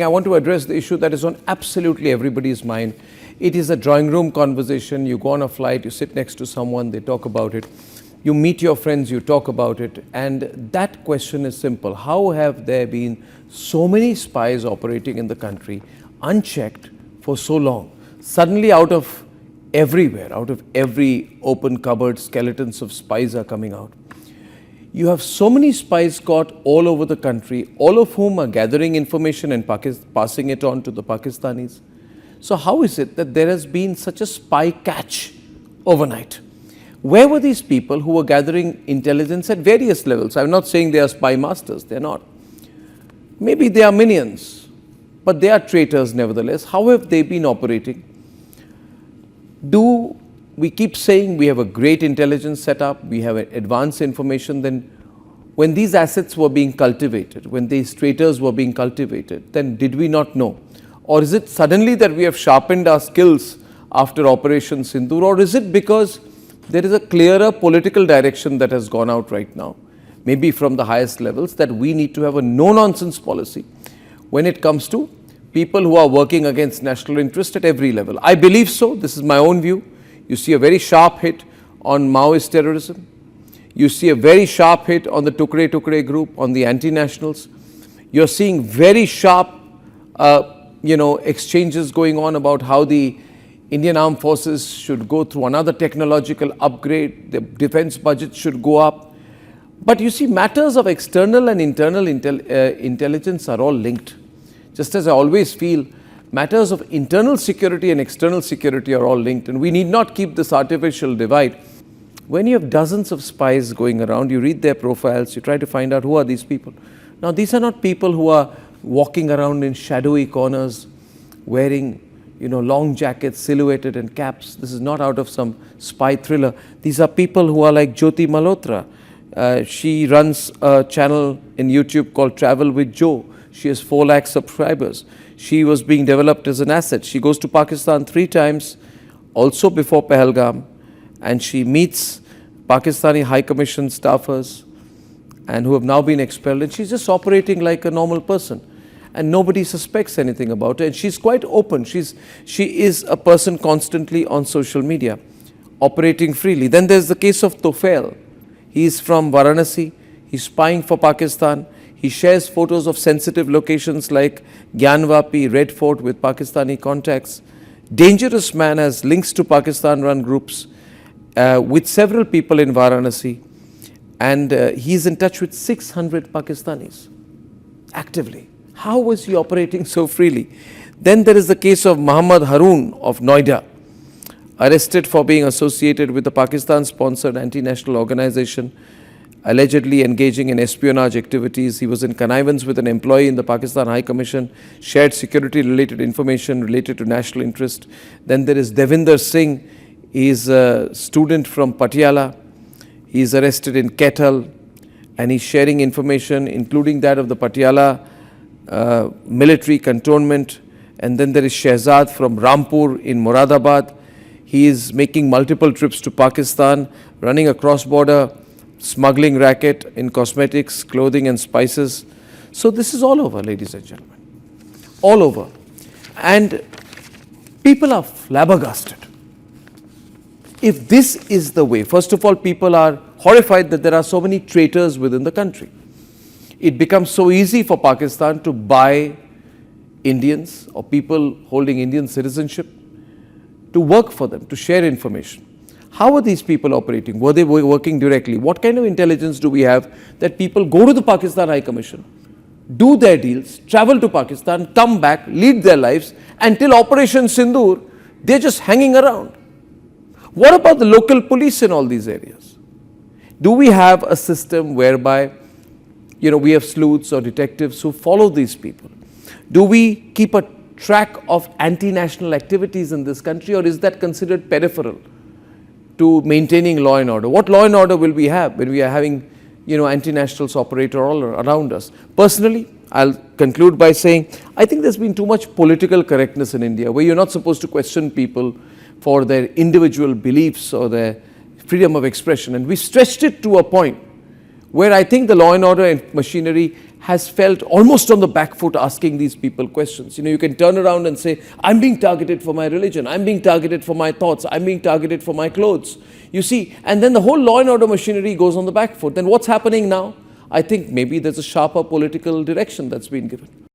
I want to address the issue that is on absolutely everybody's mind. It is a drawing room conversation. You go on a flight, you sit next to someone, they talk about it. You meet your friends, you talk about it. And that question is simple. How have there been so many spies operating in the country unchecked for so long? Suddenly out of everywhere, out of every open cupboard, skeletons of spies are coming out. You have so many spies caught all over the country, all of whom are gathering information and passing it on to the Pakistanis. So how is it that there has been such a spy catch overnight? Where were these people who were gathering intelligence at various levels? I'm not saying they are spy masters, they're not. Maybe they are minions, but they are traitors nevertheless. How have they been operating? We keep saying we have a great intelligence setup, we have advanced information. Then when these assets were being cultivated, when these traitors were being cultivated, then did we not know? Or is it suddenly that we have sharpened our skills after Operation Sindoor? Or is it because there is a clearer political direction that has gone out right now, maybe from the highest levels, that we need to have a no-nonsense policy when it comes to people who are working against national interest at every level? I believe so. This is my own view. You see a very sharp hit on Maoist terrorism. You see a very sharp hit on the Tukre group, on the anti-nationals. You're seeing very sharp, exchanges going on about how the Indian armed forces should go through another technological upgrade. The defense budget should go up. But you see, matters of external and internal intelligence are all linked. Just as I always feel, matters of internal security and external security are all linked, and we need not keep this artificial divide. When you have dozens of spies going around, you read their profiles, you try to find out who are these people. Now, these are not people who are walking around in shadowy corners, wearing long jackets, silhouetted and caps. This is not out of some spy thriller. These are people who are like Jyoti Malhotra. She runs a channel in YouTube called Travel with Joe. She has 4 lakh subscribers. She was being developed as an asset. She goes to Pakistan 3 times, also before Pahalgam, and she meets Pakistani High Commission staffers and who have now been expelled, and she's just operating like a normal person. And nobody suspects anything about her, and she's quite open. She is a person constantly on social media, operating freely. Then there's the case of Tofail. He's from Varanasi. He's spying for Pakistan. He shares photos of sensitive locations like Gyanvapi, Red Fort with Pakistani contacts. Dangerous man has links to Pakistan-run groups with several people in Varanasi. And he's in touch with 600 Pakistanis actively. How was he operating so freely? Then there is the case of Muhammad Haroon of Noida, arrested for being associated with a Pakistan-sponsored anti-national organization, allegedly engaging in espionage activities. He was in connivance with an employee in the Pakistan High Commission, shared security-related information related to national interest. Then there is Devinder Singh. He is a student from Patiala. He is arrested in Kethal, and he's sharing information, including that of the Patiala military cantonment. And then there is Shehzad from Rampur in Moradabad. He is making multiple trips to Pakistan, running a cross-border smuggling racket in cosmetics, clothing and spices. So this is all over, ladies and gentlemen, all over. And people are flabbergasted. If this is the way, first of all, people are horrified that there are so many traitors within the country. It becomes so easy for Pakistan to buy Indians or people holding Indian citizenship, to work for them, to share information. How are these people operating? Were they working directly? What kind of intelligence do we have that people go to the Pakistan High Commission, do their deals, travel to Pakistan, come back, lead their lives, until Operation Sindoor, they're just hanging around? What about the local police in all these areas? Do we have a system whereby, we have sleuths or detectives who follow these people? Do we keep a track of anti-national activities in this country, or is that considered peripheral to maintaining law and order? What law and order will we have when we are having, anti-nationals operate all around us? Personally, I'll conclude by saying, I think there's been too much political correctness in India, where you're not supposed to question people for their individual beliefs or their freedom of expression. And we stretched it to a point where I think the law and order machinery has felt almost on the back foot asking these people questions. You can turn around and say, I'm being targeted for my religion, I'm being targeted for my thoughts, I'm being targeted for my clothes. You see, and then the whole law and order machinery goes on the back foot. Then what's happening now? I think maybe there's a sharper political direction that's been given.